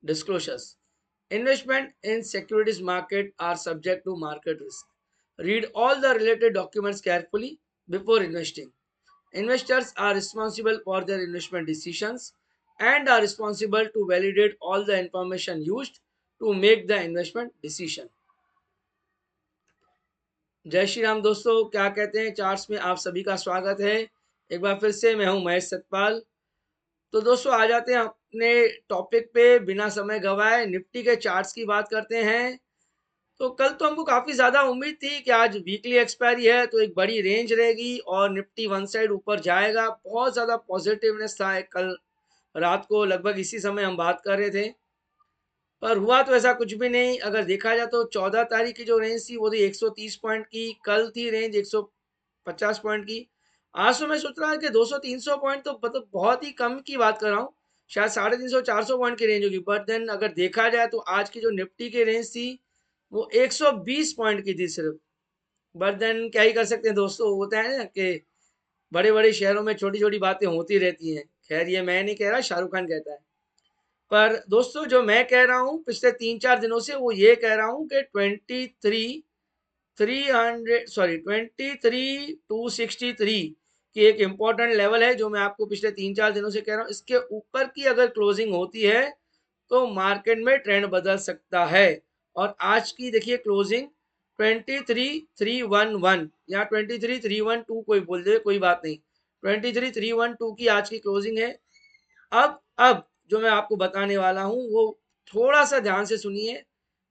Disclosures. Investment in securities market are subject to market risk. Read all the related documents carefully before investing. Investors are responsible for their investment decisions and are responsible to validate all the information used to make the investment decision. जय श्री राम दोस्तों, क्या कहते हैं charts में आप सभी का स्वागत है। एक बार फिर से मैं हूं महेश सतपाल। तो दोस्तों आ जाते हैं अपने टॉपिक पे, बिना समय गवाए निफ्टी के चार्ट्स की बात करते हैं। तो कल तो हमको काफी ज्यादा उम्मीद थी कि आज वीकली एक्सपायरी है तो एक बड़ी रेंज रहेगी और निफ्टी वन साइड ऊपर जाएगा। बहुत ज्यादा पॉजिटिवनेस था कल रात को, लगभग इसी समय हम बात कर रहे थे, पर हुआ तो ऐसा कुछ भी नहीं। अगर देखा जाए तो 14 तारीख की जो रेंज थी वो थी 130 पॉइंट की, कल थी रेंज 150 पॉइंट की। आज तो मैं सोच रहा कि 200-300 पॉइंट तो मतलब बहुत ही कम की बात कर रहा हूँ, शायद 350-400 पॉइंट की रेंज होगी। बट देन अगर देखा जाए तो आज की जो निफ्टी की रेंज थी वो 120 पॉइंट की थी सिर्फ। बट देन क्या ही कर सकते हैं दोस्तों, होता है ना कि बड़े बड़े शहरों में छोटी छोटी बातें होती रहती हैं। खैर ये मैं नहीं कह रहा, शाहरुख खान कहता है। पर दोस्तों जो मैं कह रहा हूँ पिछले 3-4 दिनों से, वो ये कह रहा हूँ कि 23,263 की एक इम्पोर्टेंट लेवल है, जो मैं आपको पिछले 3-4 दिनों से कह रहा हूँ। इसके ऊपर की अगर क्लोजिंग होती है तो मार्केट में ट्रेंड बदल सकता है। और आज की देखिए क्लोजिंग 23,311 या 23,312, कोई बोल दे कोई बात नहीं, 23,312 की आज की क्लोजिंग है। अब जो मैं आपको बताने वाला हूं वो थोड़ा सा ध्यान से सुनिए।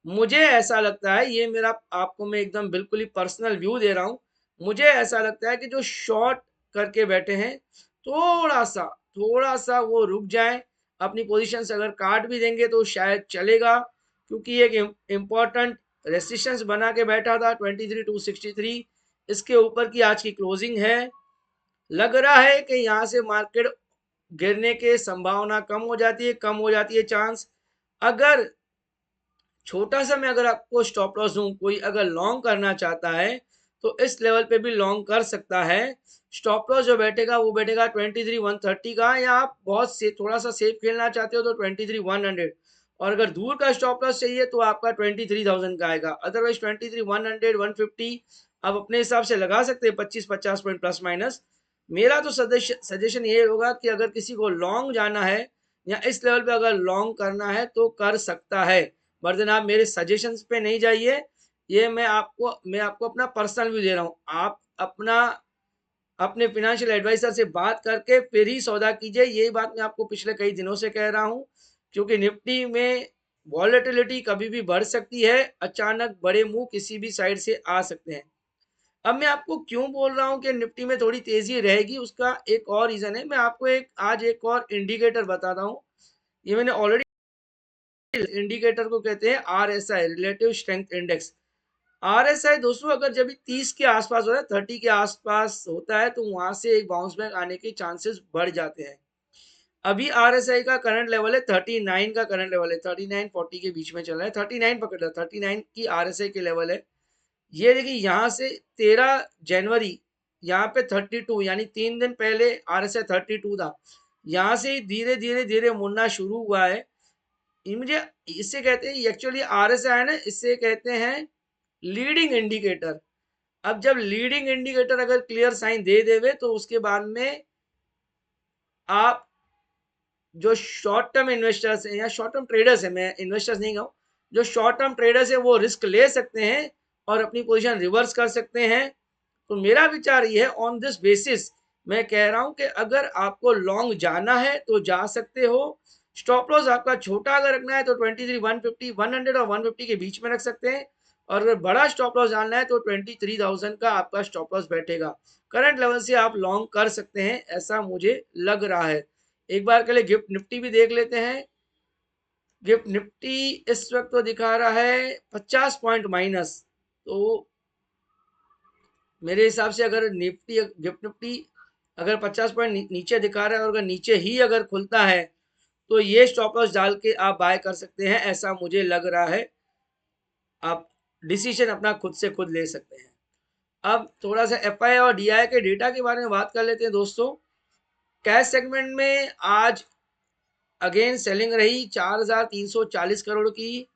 मुझे ऐसा लगता है, ये मेरा आपको मैं एकदम बिल्कुल ही पर्सनल व्यू दे रहा हूं, मुझे ऐसा लगता है कि जो शॉर्ट करके बैठे हैं थोड़ा सा वो रुक जाएं। अपनी पोजीशन से अगर काट भी देंगे तो शायद चलेगा, क्योंकि एक इम्पॉर्टेंट रेसिस्टेंस बना के बैठा था 23,263। इसके ऊपर की आज की क्लोजिंग है। लग रहा है कि यहाँ से मार्केट गिरने के संभावना कम हो जाती है चांस। अगर छोटा सा मैं अगर आपको स्टॉप लॉस दूं, कोई अगर लॉन्ग करना चाहता है तो इस लेवल पे भी लॉन्ग कर सकता है। स्टॉप लॉस जो बैठेगा वो बैठेगा 23,130 का, या आप बहुत से थोड़ा सा सेफ खेलना चाहते हो तो 23,100। और अगर दूर का स्टॉप लॉस चाहिए तो आपका 23,000 का आएगा। अदरवाइज 23,100 150 आप अपने हिसाब से लगा सकते हैं, 25-50 पॉइंट प्लस माइनस। मेरा तो सजेशन ये होगा कि अगर किसी को लॉन्ग जाना है या इस लेवल पे अगर लॉन्ग करना है तो कर सकता है। बर्दन आप मेरे सजेशंस पे नहीं जाइए, ये मैं आपको अपना पर्सनल व्यू दे रहा हूँ। आप अपने फिनेंशियल एडवाइजर से बात करके फिर ही सौदा कीजिए। यही बात मैं आपको पिछले कई दिनों से कह रहा हूँ, क्योंकि निफ्टी में वॉलेटिलिटी कभी भी बढ़ सकती है, अचानक बड़े मूव किसी भी साइड से आ सकते हैं। अब मैं आपको क्यों बोल रहा हूँ कि निफ्टी में थोड़ी तेजी रहेगी, उसका एक और रीजन है। मैं आपको आज एक और इंडिकेटर बताता हूँ। ये मैंने ऑलरेडी, इंडिकेटर को कहते हैं RSI, relative strength index. RSI दोस्तों अगर जब 30 के आसपास होता है, 30 के आसपास होता है, तो वहां से एक बाउंस बैक आने के चांसेस बढ़ जाते हैं। अभी आरएसआई का करंट लेवल है 39 का करंट लेवल है, 39-40 के बीच में चल रहा है। 39 पकड़ रहा, 39 की आरएसआई के लेवल है। ये देखिए यहाँ से 13 जनवरी, यहाँ पे 32, यानी 3 दिन पहले आरएसआई 32 था। यहाँ से धीरे धीरे धीरे मुड़ना शुरू हुआ है। मुझे इससे कहते हैं, एक्चुअली आरएसआई है ना, इससे कहते हैं लीडिंग इंडिकेटर। अब जब लीडिंग इंडिकेटर अगर क्लियर साइन दे देवे तो उसके बाद में आप जो शॉर्ट टर्म इन्वेस्टर्स हैं या शॉर्ट टर्म ट्रेडर्स हैं, मैं इन्वेस्टर्स नहीं कहूँ, जो शॉर्ट टर्म ट्रेडर्स है वो रिस्क ले सकते हैं और अपनी पोजीशन रिवर्स कर सकते हैं। तो मेरा विचार ये है, ऑन दिस बेसिस मैं कह रहा हूं कि अगर आपको लॉन्ग जाना है तो जा सकते हो। स्टॉप लॉस आपका छोटा अगर रखना है तो 23,150 100 और 150 के बीच में रख सकते हैं। और अगर बड़ा स्टॉप लॉस डालना है तो 23,000 का आपका स्टॉप लॉस बैठेगा। करंट लेवल से आप लॉन्ग कर सकते हैं, ऐसा मुझे लग रहा है। एक बार के लिए गिफ्ट निफ्टी भी देख लेते हैं। गिफ्ट निफ्टी इस वक्त तो दिखा रहा है 50 पॉइंट माइनस। तो मेरे हिसाब से अगर गिफ्ट निफ्टी अगर 50 पॉइंट नीचे दिखा रहा है और अगर नीचे ही अगर खुलता है तो ये स्टॉप लॉस डाल के आप बाय कर सकते हैं, ऐसा मुझे लग रहा है। आप डिसीजन अपना खुद से खुद ले सकते हैं। अब थोड़ा सा एफआई और डीआई के डेटा के बारे में बात कर लेते हैं दोस्तों। कैश सेगमेंट में आज अगेन सेलिंग रही 4,340 करोड़ की।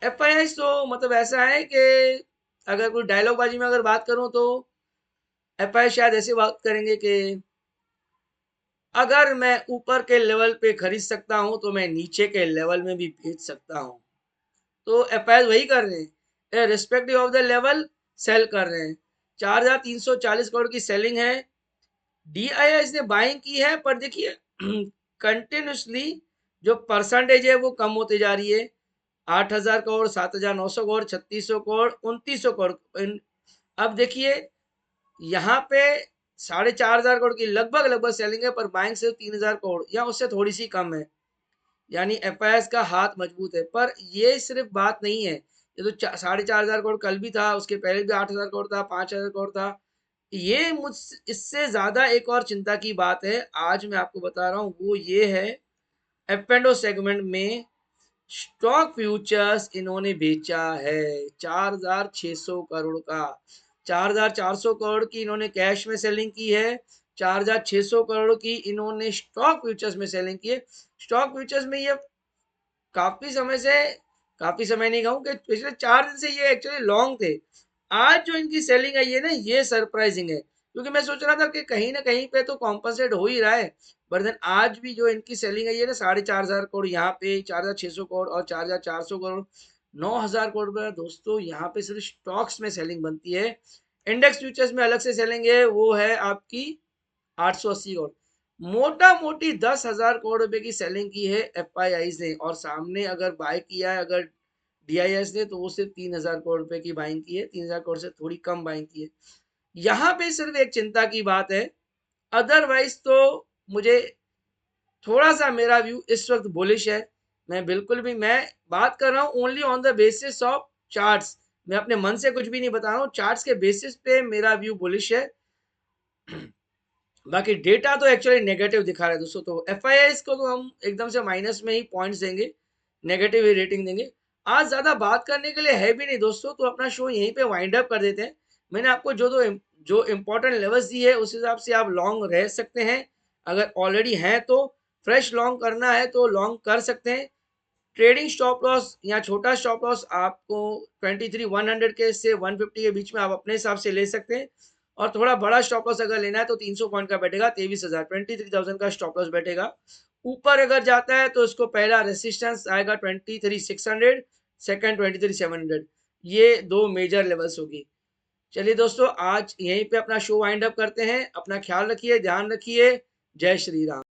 एफआईआई तो मतलब ऐसा है कि अगर कोई डायलॉग बाजी में अगर बात करूं तो एफआईआई शायद ऐसे बात करेंगे कि अगर मैं ऊपर के लेवल पे खरीद सकता हूं तो मैं नीचे के लेवल में भी बेच सकता हूं। तो एफआईआई वही कर रहे हैं, respective of the level sell कर रहे हैं। 4,340 करोड़ की सेलिंग है। डीआईएस ने बाइंग की है, पर देखिए कंटिन्यूसली जो परसेंटेज है वो कम होते जा रही है। 8,000 करोड़, 7,900 करोड़, 3,600 करोड़, 2,900 करोड़। अब देखिए यहाँ पे 4,500 करोड़ की लगभग लगभग सेलिंग है, पर बाइंग सिर्फ 3,000 करोड़ या उससे थोड़ी सी कम है। यानी एफआईएस का हाथ मजबूत है। पर ये सिर्फ बात नहीं है, ये तो 4,500 करोड़ कल भी था, उसके पहले भी 8,000 करोड़ था, 5,000 करोड़ था। ये मुझ इससे ज्यादा एक और चिंता की बात है, आज मैं आपको बता रहा हूँ, वो ये है एफ एंड ओ सेगमेंट में स्टॉक फ्यूचर्स इन्होंने बेचा है 4,600 करोड़ का। 4,400 करोड़ की इन्होंने कैश में सेलिंग की है, 4,600 करोड़ की इन्होंने स्टॉक फ्यूचर्स में सेलिंग की है। स्टॉक फ्यूचर्स में ये काफी समय से, काफी समय नहीं कहूँ कि पिछले 4 दिन से ये एक्चुअली लॉन्ग थे। आज जो इनकी सेलिंग आई है ना, ये सरप्राइजिंग है, क्योंकि मैं सोच रहा था कि कहीं ना कहीं पे तो कॉम्पनसेट हो ही रहा है। बट देन आज भी जो इनकी सेलिंग आई है ना, 4,500 करोड़ यहाँ पे, 4,600 करोड़ और 4,400 करोड़, 9,000 करोड़ रुपए दोस्तों, यहाँ पे सिर्फ स्टॉक्स में सेलिंग बनती है। इंडेक्स फ्यूचर्स में अलग से सेलिंग है, वो है आपकी 880 करोड़। मोटा मोटी 10,000 करोड़ रुपए की सेलिंग की है एफआईआई ने, और सामने अगर बाय किया है अगर डीआईएस ने, तो वो सिर्फ 3,000 करोड़ रुपए की बाइंग की है, 3,000 करोड़ से थोड़ी कम बाइंग की है। यहाँ पे सिर्फ एक चिंता की बात है, अदरवाइज तो मुझे थोड़ा सा मेरा व्यू इस वक्त बुलिश है। मैं बिल्कुल भी, मैं बात कर रहा हूँ only on the basis of charts, मैं अपने मन से कुछ भी नहीं बता रहा हूँ, चार्ट्स के बेसिस पे मेरा व्यू बुलिश है। बाकी डेटा तो एक्चुअली नेगेटिव दिखा रहा है दोस्तों, तो एफआईआई को तो हम एकदम से माइनस में ही पॉइंट्स देंगे, नेगेटिव ही रेटिंग देंगे। आज ज्यादा बात करने के लिए है भी नहीं दोस्तों, तो अपना शो यहीं पे वाइंड अप कर देते हैं। मैंने आपको जो इम्पोर्टेंट लेवल्स दी है उस हिसाब से आप लॉन्ग रह सकते हैं। अगर ऑलरेडी हैं तो फ्रेश लॉन्ग करना है तो लॉन्ग कर सकते हैं। ट्रेडिंग स्टॉप लॉस या छोटा स्टॉप लॉस आपको 23,100 के से 150 के बीच में आप अपने हिसाब से ले सकते हैं। और थोड़ा बड़ा स्टॉप लॉस अगर लेना है तो 300 पॉइंट का बैठेगा, 23,000, 23,000 का स्टॉप लॉस बैठेगा। ऊपर अगर जाता है तो इसको पहला रेसिस्टेंस आएगा 23,600, सेकंड 23,700। ये दो मेजर लेवल्स होगी। चलिए दोस्तों, आज यहीं पे अपना शो वाइंड अप करते हैं। अपना ख्याल रखिए, ध्यान रखिए। जय श्री राम।